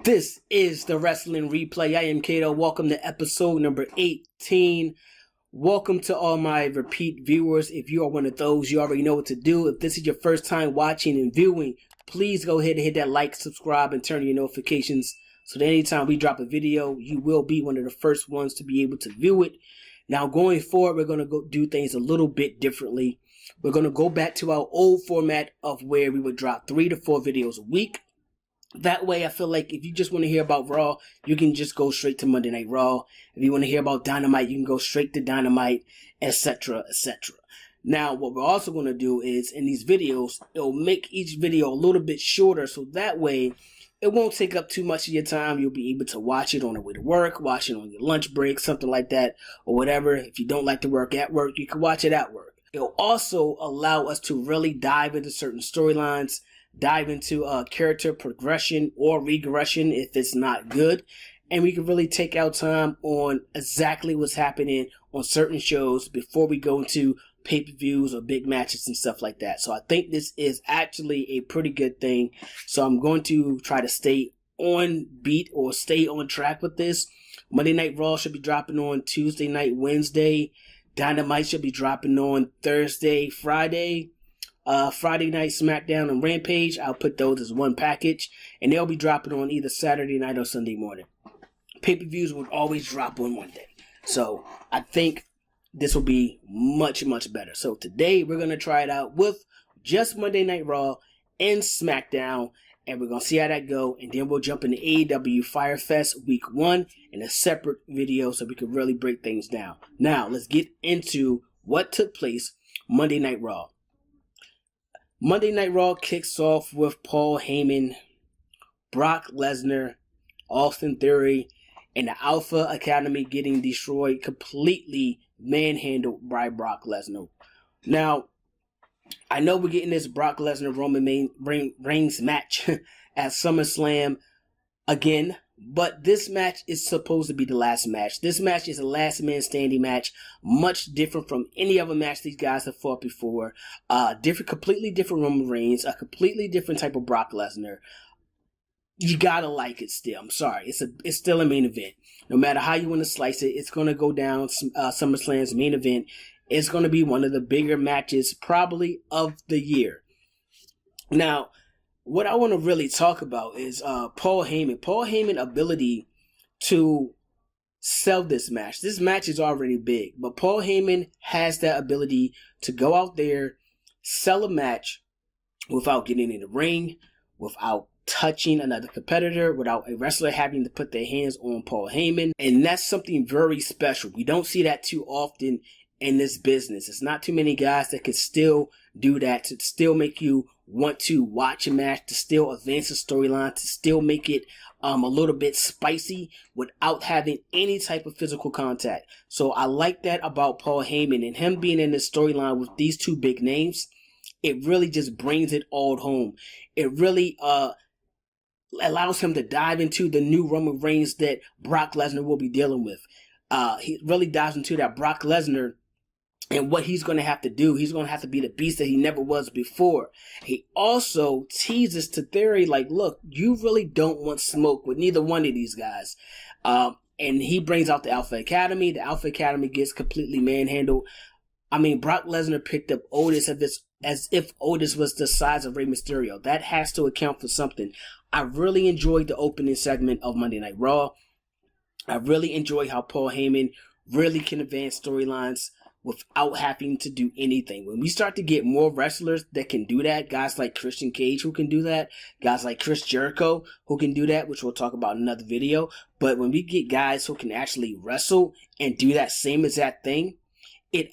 This is the Wrestling Replay. I am Cato. Welcome to episode number 18. Welcome to all my repeat viewers. If you are one of those, you already know what to do. If this is your first time watching and viewing, please go ahead and hit that like, subscribe, and turn on your notifications so that anytime we drop a video, you will be one of the first ones to be able to view it. Now, going forward, we're going to do things a little bit differently. We're going to go back to our old format of where we would drop 3 to 4 videos a week. That way, I feel like if you just want to hear about Raw, you can just go straight to Monday Night Raw. If you want to hear about Dynamite, you can go straight to Dynamite, etc., etc. Now, what we're also going to do is, in these videos, it'll make each video a little bit shorter, so that way, it won't take up too much of your time. You'll be able to watch it on the way to work, watch it on your lunch break, something like that, or whatever. If you don't like to work at work, you can watch it at work. It'll also allow us to really dive into certain storylines, dive into character progression or regression if it's not good, and we can really take our time on exactly what's happening on certain shows before we go into pay-per-views or big matches and stuff like that. So I think this is actually a pretty good thing. So I'm going to try to stay on beat or stay on track with this. Monday Night Raw should be dropping on Tuesday night, Wednesday. Dynamite should be dropping on Thursday, Friday. Friday night SmackDown and Rampage, I'll put those as one package, and they'll be dropping on either Saturday night or Sunday morning. Pay-per-views would always drop on Monday, so I think this will be much, much better. So today we're going to try it out with just Monday Night Raw and SmackDown, and we're going to see how that go, and then we'll jump into AEW Fyre Fest Week 1 in a separate video so we can really break things down. Now, let's get into what took place Monday Night Raw. Monday Night Raw kicks off with Paul Heyman, Brock Lesnar, Austin Theory, and the Alpha Academy getting destroyed, completely manhandled by Brock Lesnar. Now, I know we're getting this Brock Lesnar Roman Reigns match at SummerSlam again, but this match is supposed to be the last match. This match is a last man standing match, much different from any other match these guys have fought before. Completely different Roman Reigns, a completely different type of Brock Lesnar. You gotta like it still. I'm sorry, it's still a main event. No matter how you want to slice it, it's gonna go down SummerSlam's main event. It's gonna be one of the bigger matches probably of the year. Now, what I want to really talk about is Paul Heyman. Paul Heyman's ability to sell this match. This match is already big, but Paul Heyman has that ability to go out there, sell a match without getting in the ring, without touching another competitor, without a wrestler having to put their hands on Paul Heyman. And that's something very special. We don't see that too often in this business. It's not too many guys that can still do that, to still make you want to watch a match, to still advance the storyline, to still make it a little bit spicy without having any type of physical contact. So I like that about Paul Heyman, and him being in the storyline with these two big names. It really just brings it all home. It really allows him to dive into the new Roman Reigns that Brock Lesnar will be dealing with. He really dives into that Brock Lesnar and what he's going to have to do. He's going to have to be the beast that he never was before. He also teases to Theory, like, look, you really don't want smoke with neither one of these guys. And he brings out the Alpha Academy. The Alpha Academy gets completely manhandled. I mean, Brock Lesnar picked up Otis as if Otis was the size of Rey Mysterio. That has to account for something. I really enjoyed the opening segment of Monday Night Raw. I really enjoy how Paul Heyman really can advance storylines without having to do anything. When we start to get more wrestlers that can do that, guys like Christian Cage who can do that, guys like Chris Jericho who can do that, which we'll talk about in another video. But when we get guys who can actually wrestle and do that same exact thing, it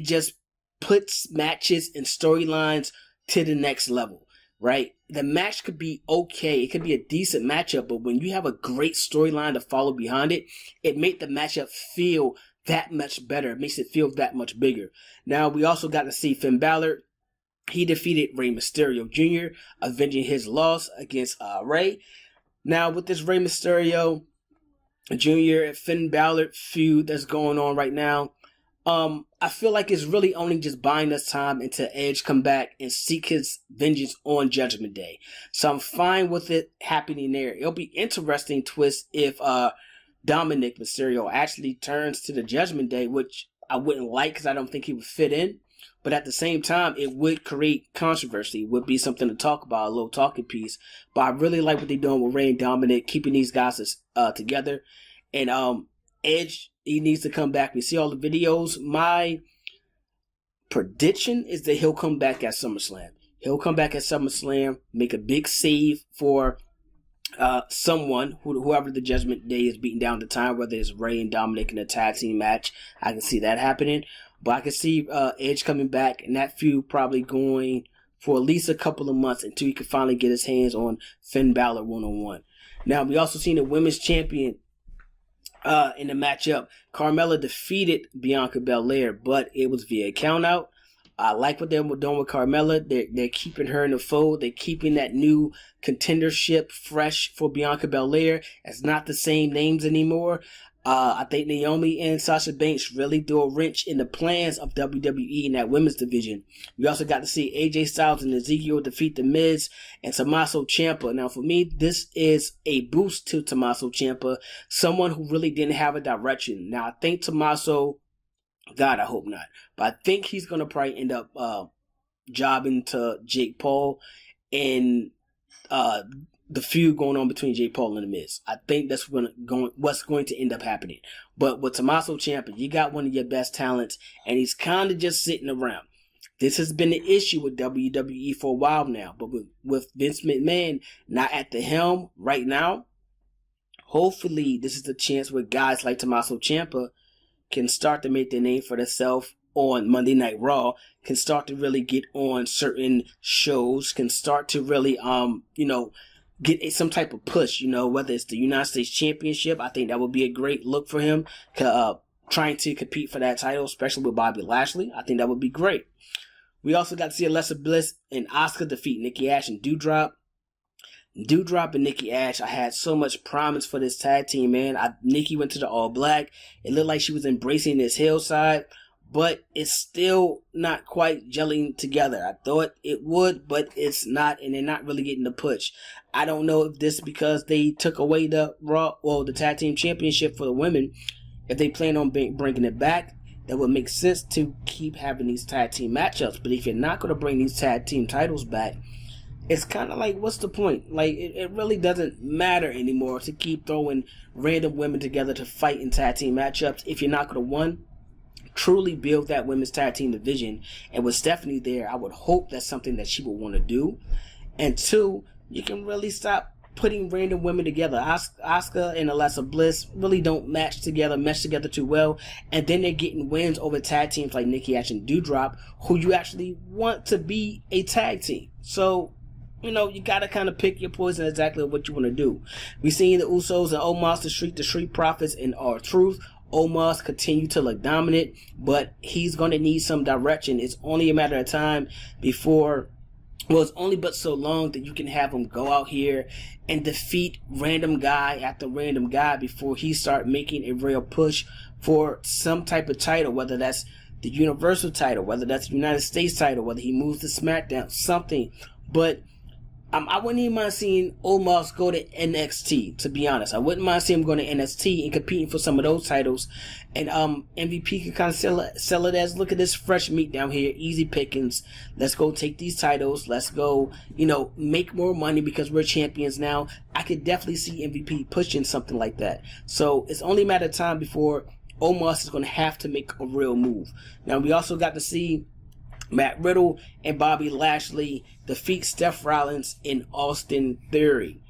just puts matches and storylines to the next level, right? The match could be okay. It could be a decent matchup, but when you have a great storyline to follow behind it, it makes the matchup feel that much better. It makes it feel that much bigger. Now, we also got to see Finn Balor. He defeated Rey Mysterio Jr., avenging his loss against Rey. Now, with this Rey Mysterio Jr. and Finn Balor feud that's going on right now, I feel like it's really only just buying us time until Edge come back and seek his vengeance on Judgment Day. So I'm fine with it happening there. It'll be interesting twist if Dominic Mysterio actually turns to the Judgment Day, which I wouldn't like because I don't think he would fit in. But at the same time, it would create controversy. It would be something to talk about, a little talking piece. But I really like what they're doing with Rey and Dominic, keeping these guys together. And Edge, he needs to come back. We see all the videos. My prediction is that he'll come back at SummerSlam. He'll come back at SummerSlam, make a big save for someone, whoever the Judgment Day is beating down at the time, whether it's Rey and Dominic in a tag team match. I can see that happening. But I can see Edge coming back and that feud probably going for at least a couple of months until he can finally get his hands on Finn Balor one-on-one. Now, we also seen the women's champion in the matchup. Carmella defeated Bianca Belair, but it was via countout. I like what they're doing with Carmella. They're keeping her in the fold. They're keeping that new contendership fresh for Bianca Belair. It's not the same names anymore. I think Naomi and Sasha Banks really threw a wrench in the plans of WWE in that women's division. We also got to see AJ Styles and Ezekiel defeat The Miz and Tommaso Ciampa. Now, for me, this is a boost to Tommaso Ciampa, someone who really didn't have a direction. Now, I think Tommaso, God, I hope not, but I think he's going to probably end up jobbing to Jake Paul and the feud going on between Jake Paul and The Miz. I think that's what's going to end up happening. But with Tommaso Ciampa, you got one of your best talents, and he's kind of just sitting around. This has been the issue with WWE for a while now. But with Vince McMahon not at the helm right now, hopefully this is the chance where guys like Tommaso Ciampa can start to make their name for themselves on Monday Night Raw, can start to really get on certain shows, can start to really, get some type of push, whether it's the United States Championship. I think that would be a great look for him, trying to compete for that title, especially with Bobby Lashley. I think that would be great. We also got to see Alexa Bliss and Asuka defeat Nikki Ash and Doudrop. Doudrop and Nikki Ash, I had so much promise for this tag team, man. Nikki went to the All Black. It looked like she was embracing this heel side, but it's still not quite gelling together. I thought it would, but it's not, and they're not really getting the push. I don't know if this is because they took away the tag team championship for the women. If they plan on bringing it back, that would make sense to keep having these tag team matchups. But if you're not going to bring these tag team titles back, it's kind of like, what's the point? Like, it really doesn't matter anymore to keep throwing random women together to fight in tag team matchups if you're not going to, one, truly build that women's tag team division. And with Stephanie there, I would hope that's something that she would want to do. And two, you can really stop putting random women together. Asuka and Alexa Bliss really don't mesh together too well. And then they're getting wins over tag teams like Nikki Ash and Doudrop, who you actually want to be a tag team. So, you got to kind of pick your poison exactly what you want to do. We've seen the Usos and Omos, the Street Profits, and R-Truth. Omos continue to look dominant, but he's going to need some direction. It's only a matter of time before... Well, it's only but so long that you can have him go out here and defeat random guy after random guy before he start making a real push for some type of title, whether that's the Universal title, whether that's the United States title, whether he moves to SmackDown, something. But I wouldn't even mind seeing Omos go to NXT, to be honest. I wouldn't mind seeing him going to NXT and competing for some of those titles. And MVP can kind of sell it as, look at this fresh meat down here, easy pickings. Let's go take these titles. Let's go, make more money because we're champions now. I could definitely see MVP pushing something like that. So it's only a matter of time before Omos is going to have to make a real move. Now, we also got to see Matt Riddle and Bobby Lashley defeat Seth Rollins and Austin Theory.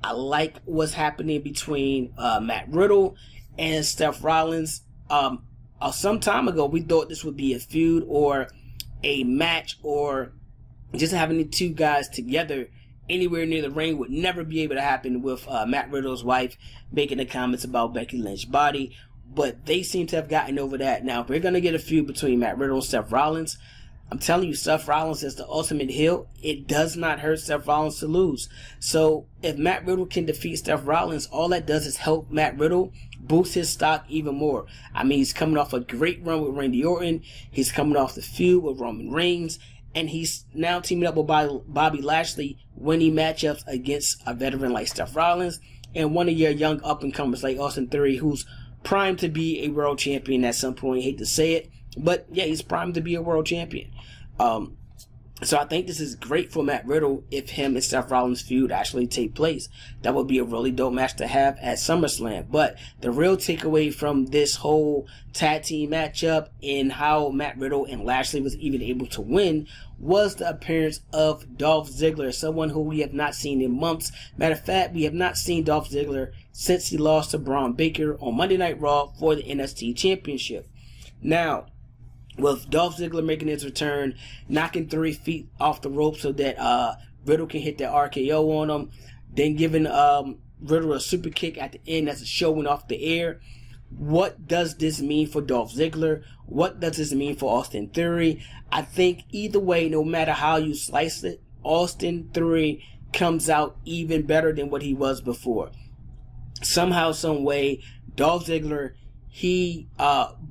I like what's happening between Matt Riddle and Seth Rollins. Some time ago, we thought this would be a feud or a match or just having the two guys together anywhere near the ring would never be able to happen with Matt Riddle's wife making the comments about Becky Lynch's body. But they seem to have gotten over that. Now, if we're going to get a feud between Matt Riddle and Seth Rollins, I'm telling you, Seth Rollins is the ultimate heel. It does not hurt Seth Rollins to lose. So if Matt Riddle can defeat Seth Rollins, all that does is help Matt Riddle boost his stock even more. I mean, he's coming off a great run with Randy Orton. He's coming off the feud with Roman Reigns. And he's now teaming up with Bobby Lashley, winning matchups against a veteran like Seth Rollins and one of your young up-and-comers like Austin Theory, who's primed to be a world champion at some point. I hate to say it, but yeah, he's primed to be a world champion. So I think this is great for Matt Riddle if him and Seth Rollins feud actually take place. That would be a really dope match to have at SummerSlam. But the real takeaway from this whole tag team matchup and how Matt Riddle and Lashley was even able to win was the appearance of Dolph Ziggler, someone who we have not seen in months. Matter of fact, we have not seen Dolph Ziggler since he lost to Braun Baker on Monday Night Raw for the NXT Championship. Now, with Dolph Ziggler making his return, knocking 3 feet off the rope so that Riddle can hit the RKO on him, then giving Riddle a super kick at the end as a showing off the air. What does this mean for Dolph Ziggler? What does this mean for Austin Theory? I think either way, no matter how you slice it, Austin Theory comes out even better than what he was before. Somehow, some way, Dolph Ziggler, he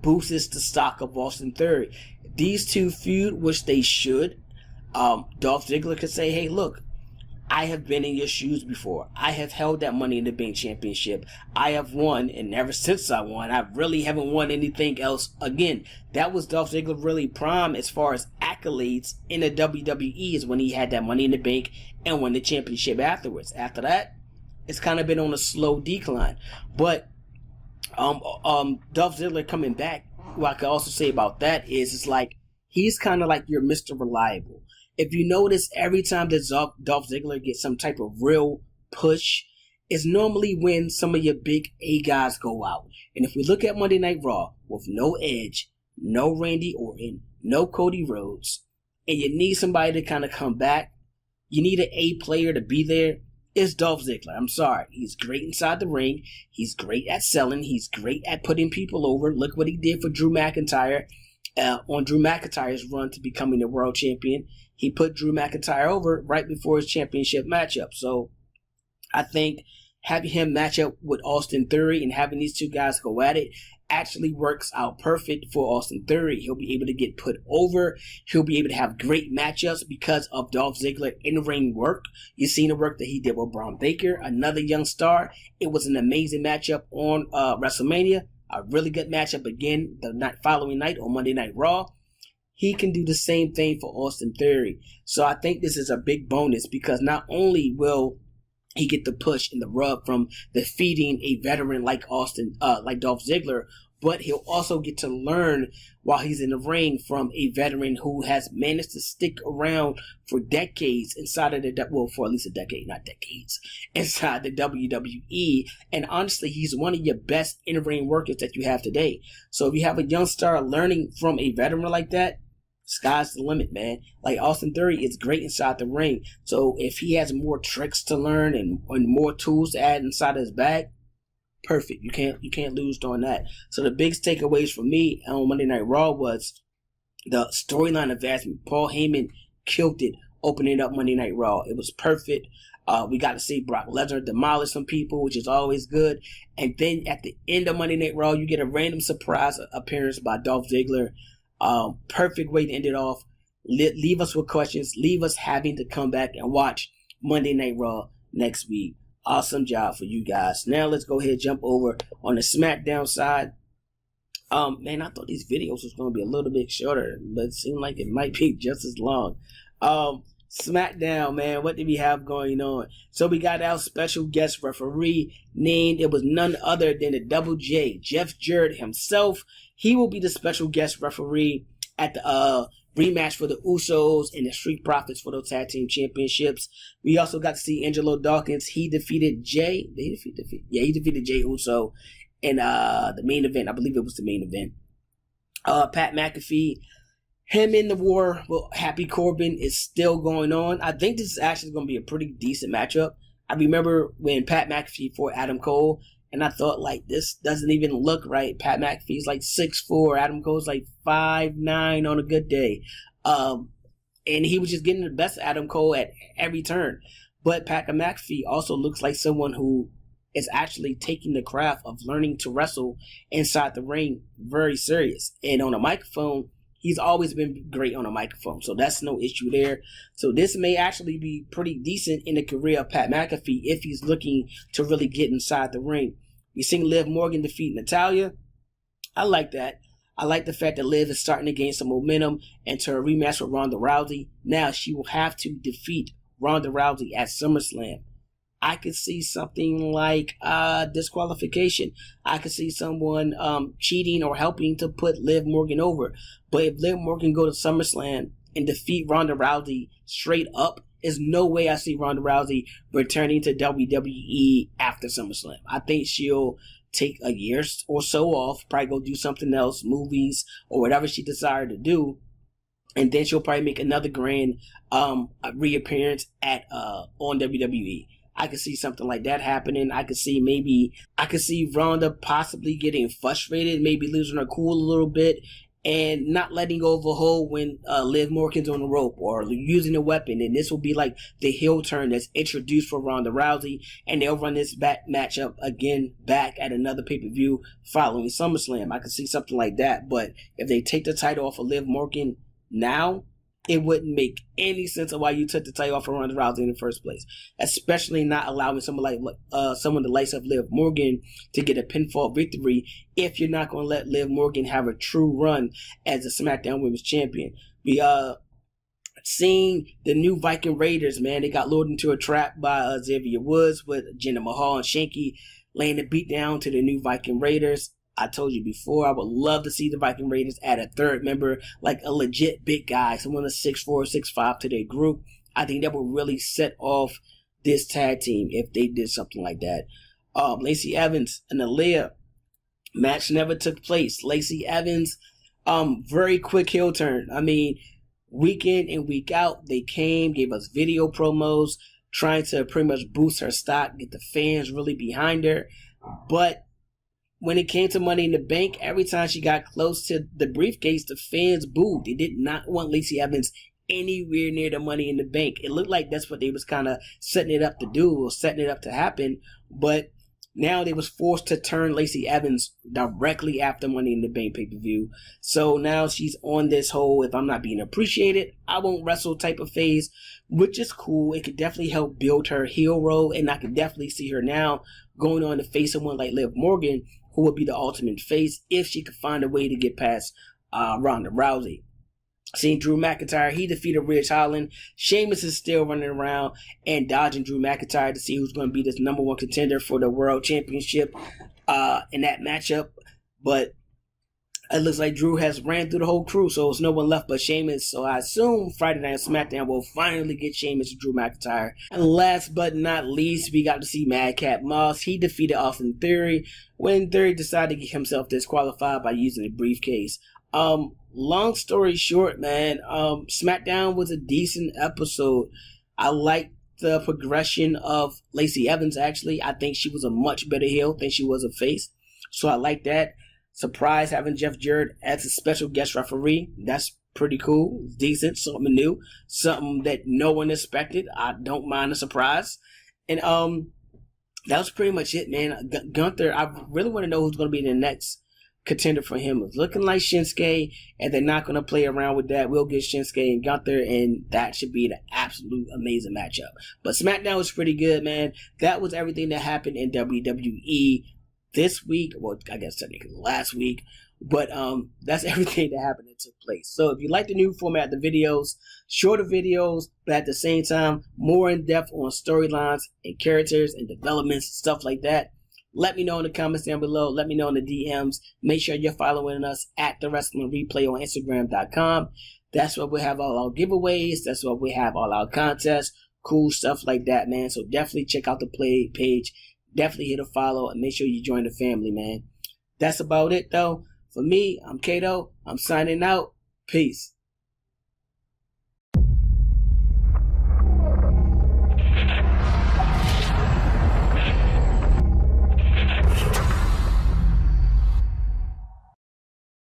boosts the stock of Austin Theory. These two feud, which they should. Dolph Ziggler could say, hey, look, I have been in your shoes before. I have held that Money in the Bank championship. I have won, and ever since I won, I really haven't won anything else again. That was Dolph Ziggler really prime as far as accolades in the WWE, is when he had that Money in the Bank and won the championship afterwards. After that, it's kind of been on a slow decline. But Dolph Ziggler coming back, what I could also say about that is, it's like, he's kind of like your Mr. Reliable. If you notice, every time that Dolph Ziggler gets some type of real push, it's normally when some of your big A guys go out. And if we look at Monday Night Raw, with no Edge, no Randy Orton, no Cody Rhodes, and you need somebody to kind of come back, you need an A player to be there, it's Dolph Ziggler. I'm sorry. He's great inside the ring. He's great at selling. He's great at putting people over. Look what he did for Drew McIntyre on Drew McIntyre's run to becoming the world champion. He put Drew McIntyre over right before his championship matchup. So I think having him match up with Austin Theory and having these two guys go at it actually works out perfect for Austin Theory. He'll be able to get put over. He'll be able to have great matchups because of Dolph Ziggler in-ring work. You've seen the work that he did with Braun Baker, another young star. It was an amazing matchup on WrestleMania. A really good matchup again the following night on Monday Night Raw. He can do the same thing for Austin Theory. So I think this is a big bonus because not only will he get the push and the rub from defeating a veteran like like Dolph Ziggler, but he'll also get to learn while he's in the ring from a veteran who has managed to stick around for decades inside of for at least a decade, not decades, inside the WWE. And honestly, he's one of your best in-ring workers that you have today. So if you have a young star learning from a veteran like that, sky's the limit, man. Like, Austin Theory is great inside the ring. So if he has more tricks to learn and more tools to add inside his bag, perfect. You can't lose on that. So the biggest takeaways for me on Monday Night Raw was the storyline advancement. Paul Heyman killed it opening up Monday Night Raw. It was perfect. We got to see Brock Lesnar demolish some people, which is always good. And then at the end of Monday Night Raw, you get a random surprise appearance by Dolph Ziggler. Perfect way to end it off. Leave us with questions. Leave us having to come back and watch Monday Night Raw next week. Awesome job for you guys. Now let's go ahead and jump over on the SmackDown side. Man, I thought these videos was going to be a little bit shorter, but it seemed like it might be just as long. SmackDown, man, what did we have going on? So we got our special guest referee named. It was none other than the Double J, Jeff Jarrett himself. He will be the special guest referee at the rematch for the Usos and the Street Profits for those tag team championships. We also got to see Angelo Dawkins. He defeated Jay. He defeated Jay Uso in the main event. I believe it was the main event. Pat McAfee, him in the war with Happy Corbin is still going on. I think this is actually going to be a pretty decent matchup. I remember when Pat McAfee fought Adam Cole, and I thought, like, this doesn't even look right. Pat McAfee's like 6'4". Adam Cole's like 5'9" on a good day. And he was just getting the best of Adam Cole at every turn. But Pat McAfee also looks like someone who is actually taking the craft of learning to wrestle inside the ring very serious. And on a microphone, he's always been great on a microphone, so that's no issue there. So this may actually be pretty decent in the career of Pat McAfee if he's looking to really get inside the ring. We seen Liv Morgan defeat Natalya. I like that. I like the fact that Liv is starting to gain some momentum into her rematch with Ronda Rousey. Now she will have to defeat Ronda Rousey at SummerSlam. I could see something like disqualification. I could see someone cheating or helping to put Liv Morgan over. But if Liv Morgan go to SummerSlam and defeat Ronda Rousey straight up, there's no way I see Ronda Rousey returning to WWE after SummerSlam. I think she'll take a year or so off, probably go do something else, movies, or whatever she decided to do. And then she'll probably make another grand reappearance at on WWE. I could see something like that happening. I could see Ronda possibly getting frustrated, maybe losing her cool a little bit, and not letting go of a hold when Liv Morgan's on the rope or using a weapon. And this will be like the heel turn that's introduced for Ronda Rousey, and they'll run this matchup again back at another pay-per-view following SummerSlam. I could see something like that. But if they take the title off of Liv Morgan now, it wouldn't make any sense of why you took the title off of Ronda Rousey in the first place, especially not allowing someone the likes of Liv Morgan to get a pinfall victory if you're not going to let Liv Morgan have a true run as a SmackDown Women's Champion. We seeing the new Viking Raiders, man. They got lured into a trap by Xavier Woods with Jinder Mahal and Shanky laying the beat down to the new Viking Raiders. I told you before, I would love to see the Viking Raiders add a third member, like a legit big guy, someone that's 6'4", 6'5" to their group. I think that would really set off this tag team if they did something like that. Lacey Evans and Aaliyah match never took place. Lacey Evans, very quick heel turn. I mean, week in and week out, they came, gave us video promos, trying to pretty much boost her stock, get the fans really behind her. But when it came to Money in the Bank, every time she got close to the briefcase, the fans booed. They did not want Lacey Evans anywhere near the Money in the Bank. It looked like that's what they was kind of setting it up to do, or setting it up to happen. But now they was forced to turn Lacey Evans directly after Money in the Bank pay-per-view. So now she's on this whole, if I'm not being appreciated, I won't wrestle type of phase, which is cool. It could definitely help build her heel role, and I could definitely see her now going on to face someone like Liv Morgan, who would be the ultimate face if she could find a way to get past Ronda Rousey. Seeing Drew McIntyre, he defeated Ridge Holland. Sheamus is still running around and dodging Drew McIntyre to see who's going to be this number one contender for the World Championship in that matchup. But it looks like Drew has ran through the whole crew, so there's no one left but Sheamus. So I assume Friday Night SmackDown will finally get Sheamus and Drew McIntyre. And last but not least, we got to see Madcap Moss. He defeated Austin Theory when Theory decided to get himself disqualified by using a briefcase. Long story short, man, SmackDown was a decent episode. I liked the progression of Lacey Evans, actually. I think she was a much better heel than she was a face. So I like that. Surprise having Jeff Jarrett as a special guest referee. That's pretty cool. It's decent. Something new. Something that no one expected. I don't mind a surprise. And that was pretty much it, man. Gunther, I really want to know who's going to be the next contender for him. It's looking like Shinsuke, and they're not going to play around with that. We'll get Shinsuke and Gunther, and that should be the absolute amazing matchup. But SmackDown was pretty good, man. That was everything that happened in WWE this week. Well, I guess technically last week. But that's everything that happened that took place. So if you like the new format of the videos, shorter videos, but at the same time, more in-depth on storylines and characters and developments, stuff like that, let me know in the comments down below. Let me know in the DMs. Make sure you're following us at The Wrestling Replay on Instagram.com. That's where we have all our giveaways. That's where we have all our contests. Cool stuff like that, man. So definitely check out the play page. Definitely hit a follow and make sure you join the family, man. That's about it, though. For me, I'm Cato. I'm signing out. Peace.